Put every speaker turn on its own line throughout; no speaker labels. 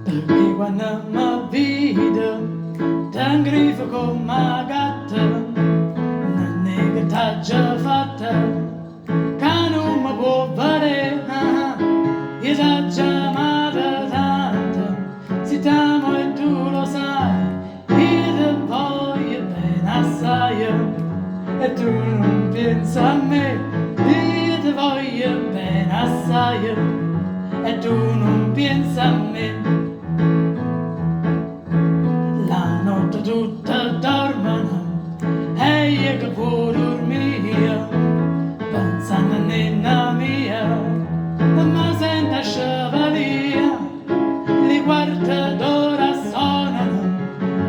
Perché quando mi vedo t'ingrifo come una gatta, non è che t'ha già fatta, che non mi può vedere. Io t'ho già amato tanto, se t'amo e tu lo sai, io ti voglio bene assai, e tu non pensi a me, io ti voglio bene assai, e tu non pensi a me. La notte tutta dormono e io che può dormire, pensando a nonna mia, ma sento sciavalia. Le quarta d'ora suonano,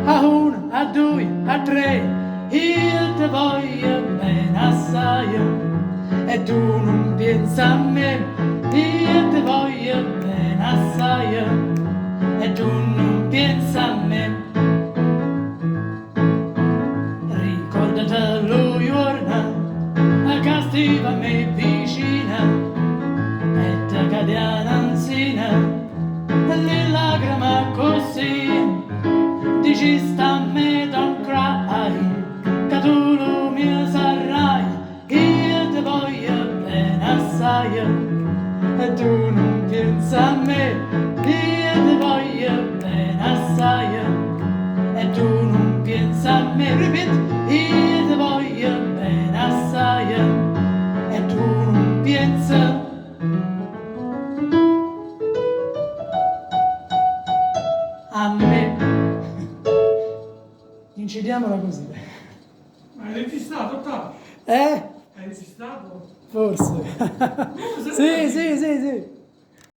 a uno, a due, a tre, io ti voglio bene assai, e tu non pensi a me, io ti voglio bene assai, e tu non pensi a me. Ricordate lo giorno che stiva a me vicina e te cadea un'anzina, le lacrime così, dici sta a me don't cry, che tu lo mio sarai, io ti voglio bene assai, e tu non pensi a me, io ti voglio bene assai, e tu non pensi a me, ripeti, io ti voglio bene assai, e tu non pensi a me. Incidiamola così.
Ma hai registrato, Ottavio?
Eh?
Hai registrato?
Forse. Sì.